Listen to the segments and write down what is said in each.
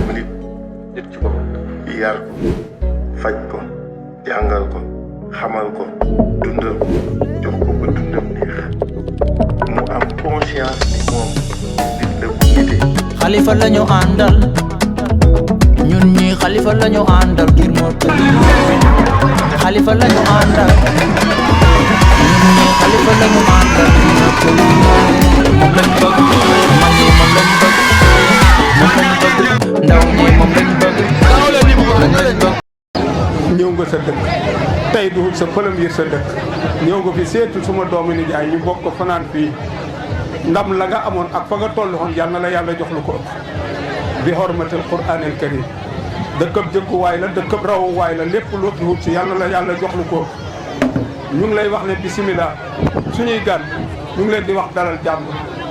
nit ki ko yar ko faj ko jàngal ko xamal ko dundal ko jox ko ba dundam neex mu am conscience ni moom nit la bu nite. Xalifa lañu àndal ñun ñi Xalifa lañu àndal ngir moo tëdd Xalifa lañu àndal ñun ñi Xalifa lañu àndal ngir moo tëdd moom lañ bëgg mag yi moom lañ bëgg ndaw ñi moom lañ bëgg ñëw nga sa dëkk tey du sa premier sa dëkk ñëw nga fi seetu suma doomu nijaay ñu bokk fanaan fii ndam la nga amoon ak fa nga toll woon yal na la yàlla jox lu ko ëpp bi hormatil qur'anil karim dëkkab jëkkuwaay la dëkkab rawuwaay la lépp lu fi wut si yal na la yàlla jox lu ko ëpp ñu ngi lay wax ne bisimilah suñuy gan ñu ngi leen di wax dalal jàmm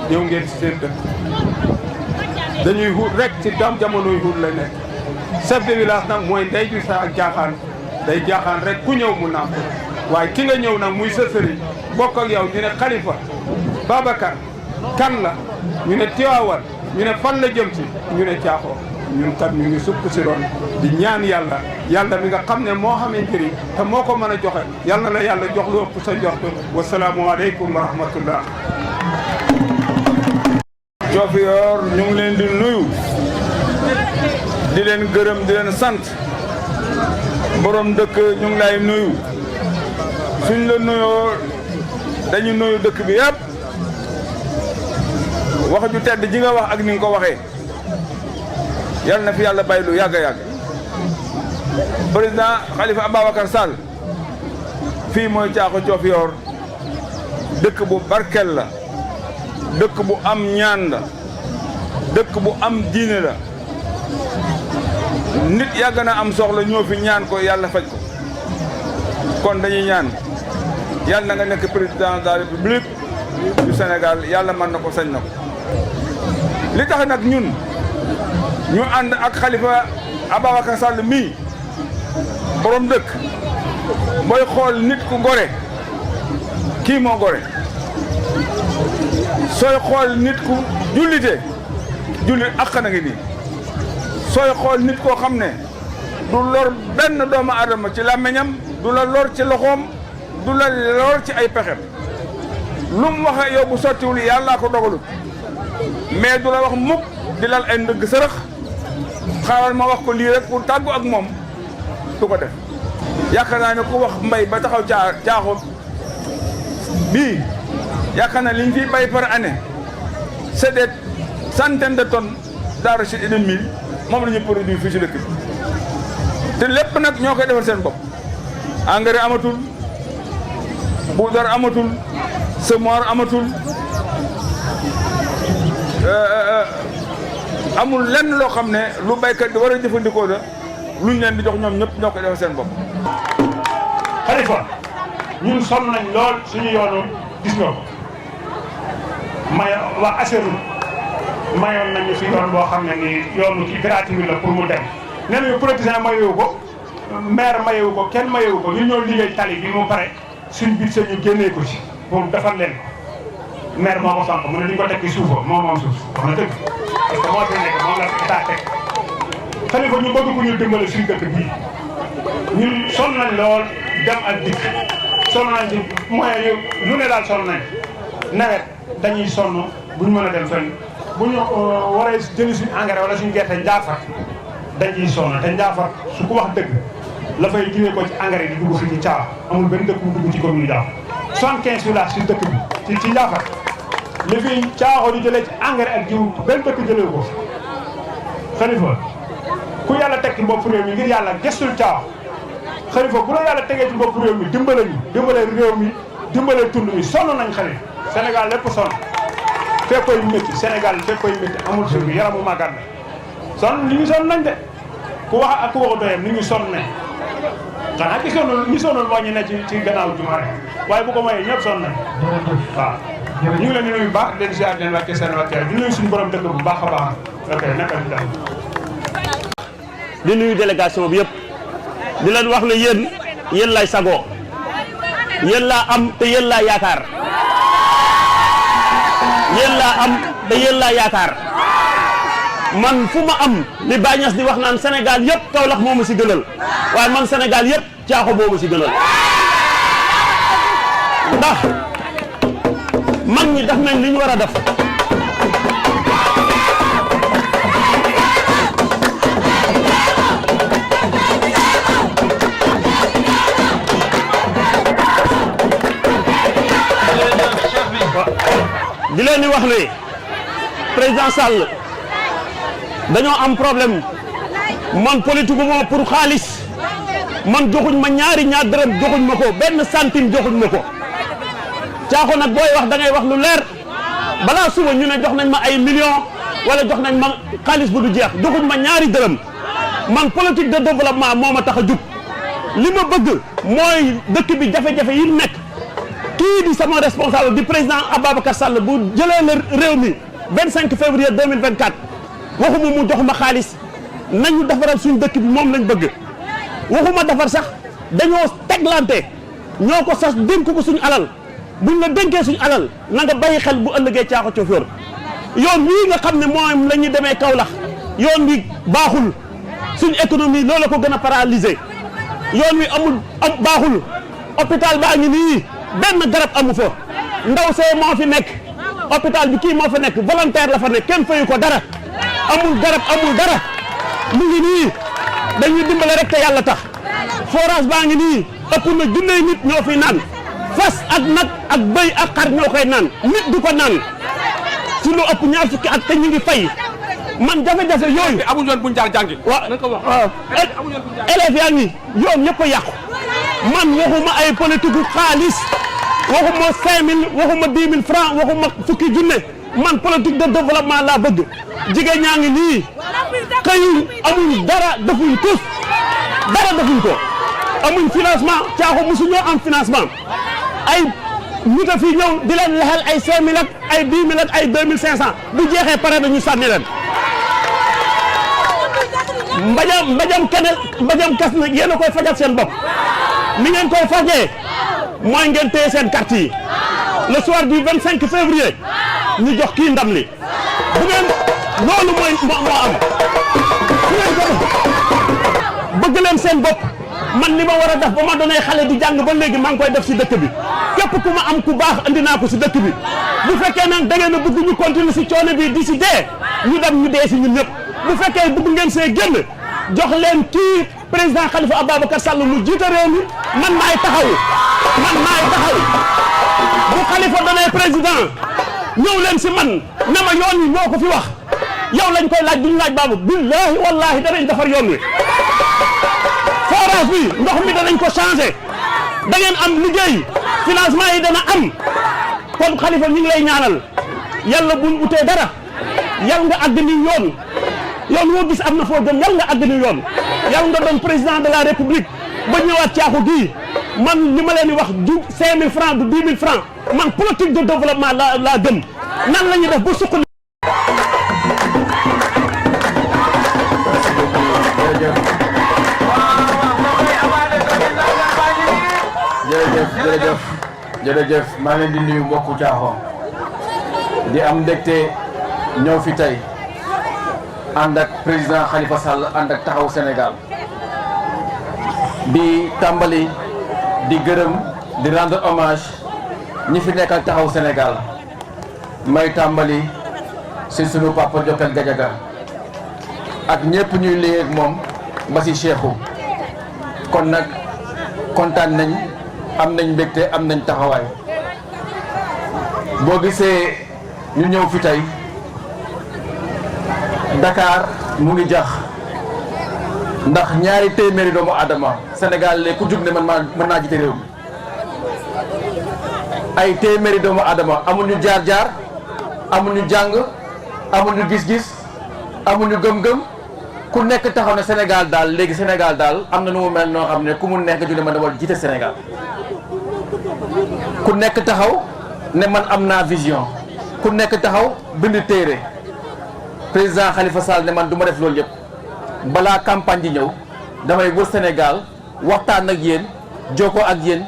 ñëw ngeen si seen dëkk dañuy wut rek ci jamonoy wut lay nekk chef de village nag mooy ndey ju sa ak jaaxaan day jaaxaan rek ku ñëw mu nàmp waaye ki nga ñëw nag muy sa sëriñ bokk ak yow ñu ne Xalifa Babacar kan la ñu ne Tiwaawan ñu ne fan la jëm si ñu ne Caaxoo ñun kat ñu ngi sukk si ron di ñaan yàlla yàlla mi nga xam ne moo xamee njëriñ te moo ko mën a joxe yal na la yàlla jox lu ëpp sa jox wasalaamu aleykum wa rahmatullah. Diofior ñu ngi leen di nuyu di leen gërëm di leen sant borom dëkk ñu ngi lay nuyu suñ la nuyoo dañu nuyu dëkk bi yëpp wax ju tedd ji nga wax ak ni nga ko waxee yal na fi yàlla bàyyi lu yàgg a yàgg président Khalifa Ababacar Sall fii mooy Caaxo Diofior dëkk bu barkel la dëkk bu am ñaan la dëkk bu am diine la nit yàgg na am soxla ñoo fi ñaan ko yàlla faj ko kon dañuy ñaan yàlla na nga nekk président de la république du Sénégal yàlla mën na ko sañ na ko li tax nag ñun ñu ànd ak Khalifa Ababacar Sall mii borom dëkk mooy xool nit ku gore kii moo gore sooy xool nit ku jullite jullit ak na ngi nii sooy xool nit koo xam ne du lor benn doomu aadama ci làmmiñam du la lor ci loxoom du la lor ci ay pexem lu mu waxe yow bu sottiwul yàllaa ko dogalut mais du la wax mukk di lal ay ndëgg sërëx xaaral ma wax ko lii rek pour tàggu ak moom du ko def yaakaar naa ne ku wax mbay ba taxaw Caaxo bii yaakaar naa li ñu fiy bay par année c'est des centaines de tonnes d'arachide et de mil moom la ñu produit fii ci dëkk bi te lépp nag ñoo koy defal seen bopp engrais amatul poudre amatul semoir amatul amul lenn loo xam ne lu baykat di war a jëfandikoo la luñ leen di jox ñoom ñëpp ñoo koy defal seen bopp. Khalifa ñun sonn nañ lool suñu yoonu gis nga ko may waa ASERU mayoon nañu fi yoon boo xam ne nii yoonu ci gratuit la pour mu dem nee nañu politicien mayewu ko maire mayewu ko kenn mayewu ko ñun ñoo liggéey tali bi mu pare suñ bit sa ñu génnee ko ci pour defar leen ko maire moo ko sant mu ne duñ ko tekki suufa moom suuf wax na dëgg parce que moo fi nekk moom la état teg Khalifa ñu bëgg ko ñu dimbale suñ dëkk bii ñun sonn nañ lool dem ak dikk sonn nañ ci moyen yu lu ne daal sonn nañ nawet dañuy sonn bu ñu mën a dem fenn bu ñu waree jëli suñu engrais wala suñu gerte njaafat dañuy sonn te njaafat su ko wax dëgg la fay jiwee ko ci engrais di dugg fi ci Caaxo amul benn dëkk bu dugg ci commune Njaafat 75 villages ci dëkk bi ci Njaafat li fi Caaxo di jëlee ci engrais ak jiw benn dëkk jëlee ko Khalifa ku yàlla teg ci bopp réew mi ngir yàlla gestul Caaxo Khalifa bu la yàlla tegee ci bopp réew mi dimbale ñu dimbale réew mi dimbale tund mi sonn nañ Khalifa Sénégal lépp sonn fépp koy métti Sénégal fépp koy métti amul sur bi yaramu màggat la sonn li ñu sonn nañ de ku wax ak ku waxu doyam ni ñu sonn nañ xanaa ñi sonnoon moo ñu ne ci gannaaw jumaa rek waaye bu ko mayee ñëpp sonn nañ waaw ñu ngi leen di nuyu bu baax leen si leen wàcce seen wàcce di nuyu suñu borom dëkk bu baax a baax ok naka di daal di nuyu délégation bi yëpp di leen wax ne yéen lay sagoo yéen laa am te yéen laa yaakaar yéen laa am te yéen laa yaakaar man fu ma am li Baye Niass di wax naan Sénégal yëpp Kaolack moo ma si gënal waaye man Sénégal yëpp Caaxo moo ma si gënal ndax mag ñi def nañ li ñu war a def di leen di wax ne président Sall dañoo am problème man politique moo pour xaalis man joxuñ ma ñaar dërëm joxuñ ma ko benn centime joxuñ ma ko Caaxo nag booy wax da ngay wax lu leer balaa suba ñu ne jox nañ ma ay millions wala jox nañ ma xaalis bu du jeex joxuñ ma ñaari dërëm man politique de développement moo ma tax a jug li ma bëgg mooy dëkk bi jafe-jafe yi nekk kii di sama responsable di président Ababacar Sall bu jëlee la réew mi 25 février 2024 waxuma mu jox ma xaalis nañu defaral suñu dëkk bi moom lañ bëgg waxuma defar sax dañoo teglante ñoo ko sas dénk ko suñu alal buñ la dénkee suñu alal na nga bàyyi xel bu ëllëgee Caaxo Cofior yoon wii nga xam ne moom la ñuy demee Kaolack yoon wi baaxul suñu économie loolu la ko gën a paralysé yoon wi am baaxul hôpital baa ngi nii benn garab amu fa ndaw see moo fi nekk hôpital bi kii moo fa nekk volontaire la fa nekk kenn fayu ko dara amul garab amul dara mu ngi nii dañuy dimbale rek te yàlla tax forage baa ngi nii ëpp na junney nit ñoo fi naan fas ak nag ak bëy ak xar ñoo koy naan nit du ko naan si lu ëpp ñaar fukki at te ñu ngi fay man jafe-jafe yooyu. amuñu yoon buñ jaar jàngi. waaw élèves yaa ngi yoon yëpp a yàqu man waxuma ay politique gu xaalis waxuma 5000 waxuma 10 000 francs waxuma fukki junne man politique de développement laa bëgg jigéen ñaa ngi nii xëyuñ amuñ dara defuñ tous dara defuñ ko amuñ financement Caaxo mosuñoo am financement ay nit a fii ñëw di leen lexal ay 5000 ak ay 10 000 ak ay 2500 bu jeexee pare dañu sànni leen mbajam kas nag yéen a koy fajal seen bopp ni ngeen koy fajee mooy ngeen téye seen carte yi le soir du 25 février ñu jox kii ndam li bu ngeen loolu mooy moo am su ngeen ko bëgg leen seen bopp man li ma war a def ba ma doonee xale di jàng ba léegi maa ngi koy def si dëkk bi képp ku ma am ku baax andi naa ko si dëkk bi bu fekkee nag da ngeen a bëgg ñu continuer si coono bi di si dee ñu dem ñu dee si ñun ñëpp bu fekkee bëgg ngeen see génn jox leen kii président Khalifa Ababacar Sall mu jiite réew mi man maay taxaw bu Khalifa doonee président ñëw leen si man ne ma yoon wi moo ko fi wax yow lañ koy laaj duñu laaj baabu billahi wallahi danañ defar yoon wi forage bi ndox mi danañ ko changé da ngeen am liggéey financement yi dana am kon Khalifa ñu ngi lay ñaanal yàlla buñ utee dara yàlla nga àgg ni yoon woo gis am na foo gëm yàlla nga àgg ni yoon yàlla nga doon président de la république ba ñëwaat Caaxo gii man li ma leen di wax du 5000 francs du 10 000 francs man politique de développement laa gëm nan la ñuy def bu suqali jërëjëf maa leen di nuyu mbokku Caaxo di am mbégte ñëw fi tey ànd ak président Khalifa Sall ànd ak taxaw Sénégal di tàmbali di gërëm di rendre hommage ñi fi nekkal taxaw Sénégal may tàmbali si sunu papa Jokel Gadiaga ak ñëpp ñuy liggéey ak moom ba si Cheikhou kon nag kontaan nañ am nañ mbégte am nañ taxawaay boo gisee ñu ñëw fi tey Dakar mu ngi jax ndax ñaari téeméeri doomu Adama Sénégal léegi ku jug ne mën naa jiite réew mi ay téeméeri doomu Adama amuñu jaar-jaar amuñu jàng amuñu gis-gis amuñu gëm-gëm ku nekk taxaw ne Sénégal daal léegi Sénégal daal am na nu mu mel noo xam ne ku mu nekk ju ne man dama jiite Sénégal ku nekk taxaw ne man am naa vision ku nekk taxaw bind téere président Khalifa Sall ne man du ma def loolu yëpp balaa campagne di ñëw damay wër Sénégal waxtaan ak yéen jokkoo ak yéen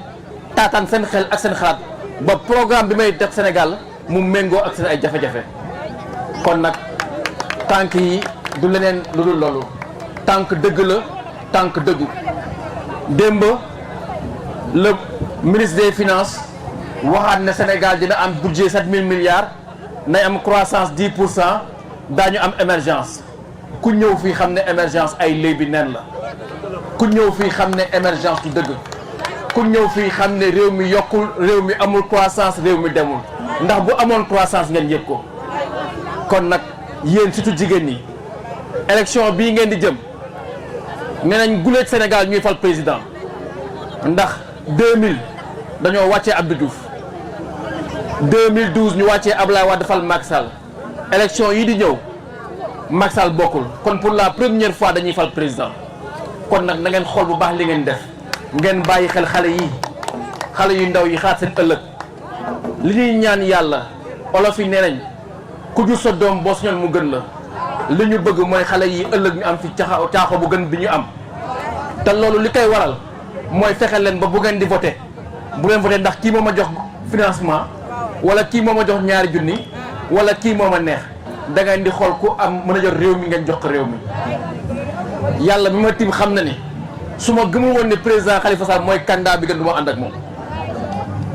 taataan seen xel ak seen xalaat ba programme bi may def Sénégal mu méngoo ak seen ay jafe-jafe kon nag tànk yi du leneen lu dul loolu tànk dëgg la tànk dëggu démb le ministre des finances waxaat ne Sénégal dina am budget 7000 milliards nay am croissance 10%, daañu am émergence ku ñëw fii xam ne émergence ay léebi neen la ku ñëw fii xam ne émergence du dëgg ku ñëw fii xam ne réew mi yokkul réew mi amul croissance réew mi demul ndax bu amoon croissance ngeen yëg ko kon nag yéen surtout jigéen ñi élection bii ngeen di jëm nee nañ guleet Sénégal ñuy fal président ndax 2000 dañoo wàccee Abdou Diouf 2012 ñu wàccee Abdoulaye Wade fal Macky Sall élection yi di ñëw Macky Sall bokkul kon pour la première fois dañuy fal président kon nag na ngeen xool bu baax li ngeen def ngeen bàyyi xel xale yu ndaw yi xaar seen ëllëg li ñuy ñaan yàlla olof yi nee nañ ku jur sa doom boo suñoon mu gën la li ñu bëgg mooy xale yi ëllëg ñu am fi caaxo bu gën bi ñu am te loolu li koy waral mooy fexe leen ba bu ngeen di voté bu leen voté ndax kii moo ma jox financement wala kii moo ma jox ñaari junni wala kii moo ma neex da ngeen di xool ku am mën a jot réew mi ngeen jox ko réew mi yàlla mi ma tiim xam na ni su ma gëmul woon ne président Khalifa Sall mooy candidat bi gën du ma ànd ak moom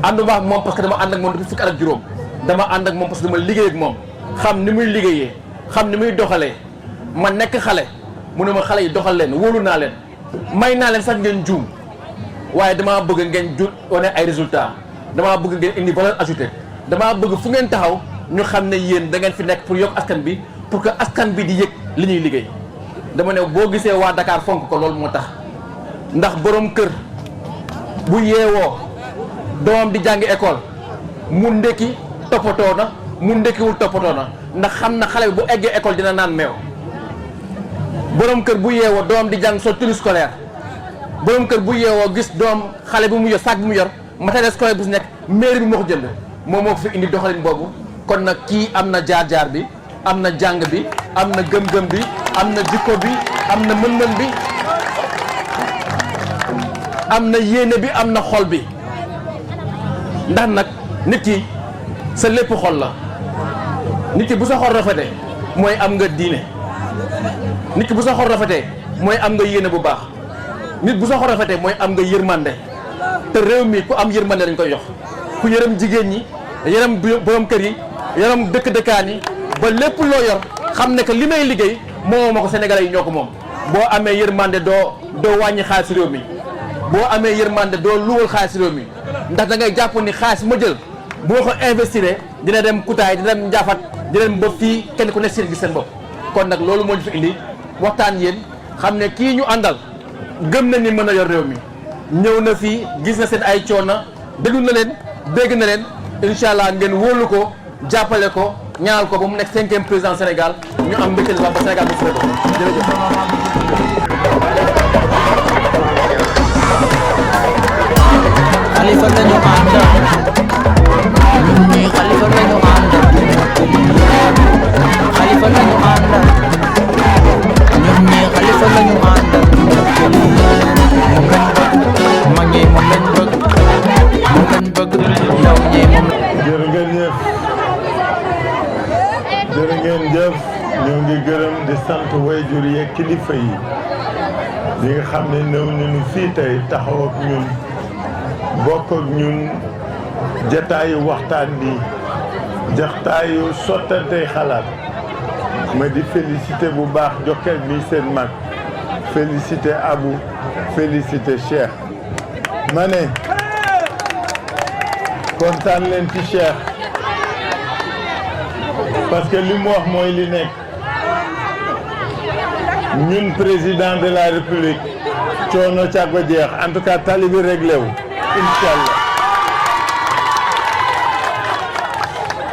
ànduma ak moom parce que dama ànd ak moom depuis fukki at ak juróom dama ànd ak moom parce que dama liggéey ak moom xam ni muy liggéeyee xam ni muy doxalee ma nekk xale mu ne ma xale yi doxal leen wóolu naa leen may naa leen sax ngeen juum waaye damaa bëgg ngeen wane ay résultats damaa bëgg ngeen indi valeur ajoutée damaa bëgg fu ngeen taxaw ñu xam ne yéen da ngeen fi nekk pour yokk askan bi pour que askan bi di yëg li ñuy liggéey dama ne boo gisee waa Dakar fonk ko loolu moo tax ndax borom kër bu yeewoo doomam di jàngi école mu ndekki toppatoo na mu ndekkiwul toppatoo na ndax xam na xale bi bu eggee école dina naan meew borom kër bu yeewoo doomam di jàng sol tenue scolaire borom kër bu yeewoo gis doom xale bi mu yor sac bi mu yor matériel scolaire bu si nekk mairie bi moo ko jënd moom moo ko fi indi doxalin boobu kon nag kii am na jaar-jaar bi am na jàng bi am na gëm-gëm bi am na jikko bi am na mën-mën bi am na yéene bi am na xol bi ndax nag nit ki sa lépp xol la nit ki bu sa xol rafetee mooy am nga diine nit ki bu sa xol rafetee mooy am nga yéene bu baax nit bu sa xol rafetee mooy am nga yërmande te réew mi ku am yërmande lañ koy jox ku yërëm jigéen ñi yërëm borom kër yi yërëm dëkk-dëkkaan yi ba lépp loo yor xam ne que li may liggéey moo ma ko Sénégalais yi ñoo ko moom boo amee yërmande doo wàññi xaalis réew mi boo amee yërmande doo luwal xaalis réew mi ndax da ngay jàpp ni xaalis ma jël bu ma ko investir dina dem Kutaay dina dem Njaafat dina dem ba fii kenn ku nekk si gis seen bopp kon nag loolu moo ñu fi indi waxtaan yéen xam ne kii ñu àndal gëm na ni mën a yor réew mi ñëw na fii gis na seen ay coono déglu na leen dégg na leen incha allah ngeen wóolu ko jàppale ko ñaanal ko ba mu nekk 5e président Sénégal ñu am mbégte ba Sénégal mu fure ko jërëjëf. Khalifa lañu àndal ñun ñii Khalifa lañu àndal Khalifa lañu àndal ñun ñii Khalifa lañu àndal mag ñi moom lañ bëgg ndaw ñi moom. jërë ngeen jëf jërë ngeen jëf ñoo ngi gërëm di sant wayjur yi ak kilifa yi ñi nga xam ne ñëw nañu fii tey taxaw ak ñun bokk ak ñun jataayu waxtaan bi jataayu sottantey xalaat ma di félicité bu baax Jokal mi seen mag félicité Abou félicité Cheikh ma ne kontaan leen ci Cheikh parce que li mu wax mooy li nekk ñun président de la République coono càggo jeex en tout cas tali bi réglé wu incha allah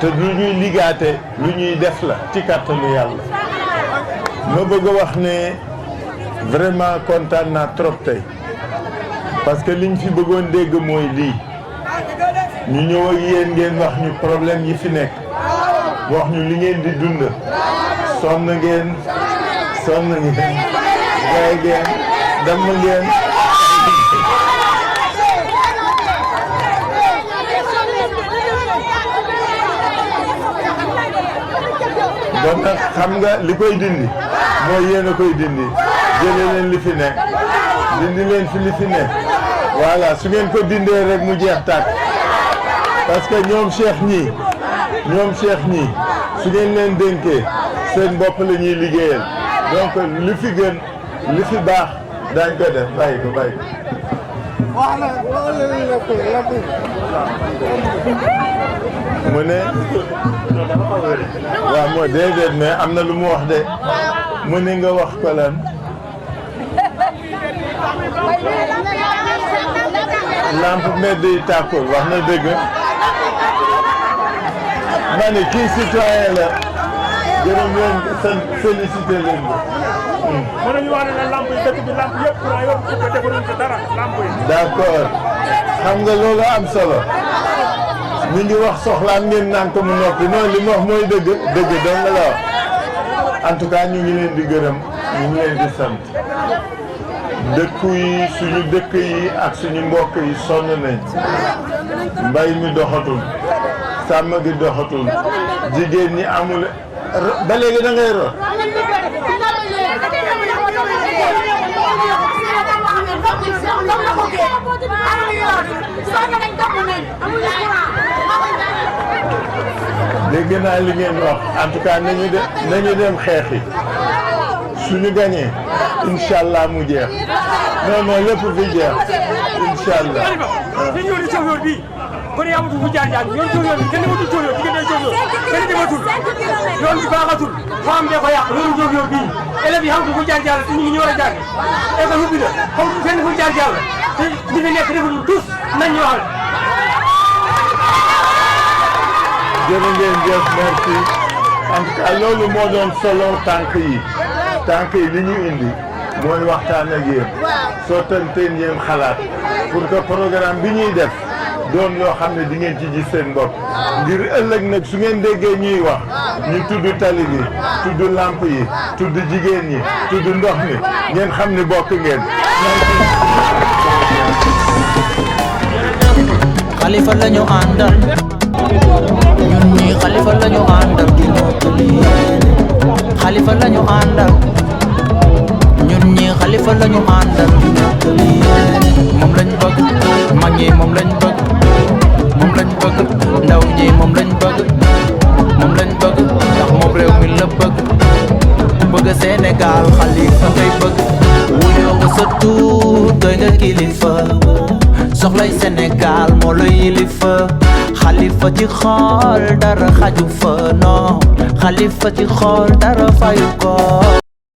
te lu ñuy ligaate lu ñuy def la ci kàttanu yàlla ma bëgg a wax ne vraiment kontaan naa trop tey parce que liñ fi bëggoon dégg mooy lii ñu ñëw ak yéen ngeen wax ñu problème yi fi nekk wax ñu li ngeen di dund sonn ngeen gaay ngeen dem ngeen kon nag xam nga li koy dindi mooy yéen a koy dindi jëlee leen li fi ne dindi leen fi li fi ne voilà su ngeen ko dindee rek mu jeex tàkk parce que ñoom Cheikh ñii su ngeen leen dénkee seen bopp la ñuy liggéeyal donc li fi gën li fi baax daañ ko def bàyyi ko. mu ne waaw moo déedéet mais am na lu mu wax de mu ne nga wax ko lan lampe mbedd yi tàkkul wax na dëgg ma ne kii citoyen la gërëm leen félicité leen ko. mën nañu wax ne lamp yi dëkk bi lamp yëpp courant yor ko defaruñ ko dara lamp yi. d'accord xam nga loolu am solo ñu ngi wax soxlaan ngeen naan ko mu noppi noonu li mu wax mooy dëgg dong la wax en tout cas ñu ngi leen di gërëm ñu ngi leen di sant dëkku yi suñu dëkk yi ak suñu mbokk yi sonn nañ mbay mi doxatul sàmm gi doxatul jigéen ñi amul ba léegi da ngay root dégg naa li ngeen wax en tout cas nañu dem xeexi suñu gañee incha allah mu jeex non lépp fi jeex incha allah. dañu yoon chauffeur bi kon yamatul fu jaar yoon chauffeur bi kenn dematul chauffeur bi kenn dematul yoon bi baaxatul foo am de ko yàq loolu chauffeur bi élèves yi xamatu fu jaar te ñu ngi ñu war a jàng école ubbi na xaw fenn fu jaar te ñi fi nekk defuñu tous nañ ñu waxal. jërë ngeen jëf merci en tout cas loolu moo doon solo tànk yi li ñu indi mooy waxtaan ak yéen sottanteen yéen xalaat pour que programme bi ñuy def doon loo xam ne di ngeen ci gis seen bopp ngir ëllëg nag su ngeen déggee ñuy wax ñu tudd tali bi tudd lamp yi tudd jigéen ñi tudd ndox mi ngeen xam ni bokk ngeen. Xalifa lañu àndal ñun ñi Xalifa lañu àndal di mottali yéene Xalifa lañu àndal ñun ñi Xalifa lañu àndal di mottali yéene moom lañ bëgg mag ñi moom lañ bëgg ndaw ñi moom lañ bëgg ndax moom réew mi la bëgg Sénégal Xalifa ngay bëgg wuyoo nga sa tuut doy nga kilifa soxlay Sénégal moo la yilifa Xalifa ci xool dara xaju fa non Xalifa ci xool dara fayu ko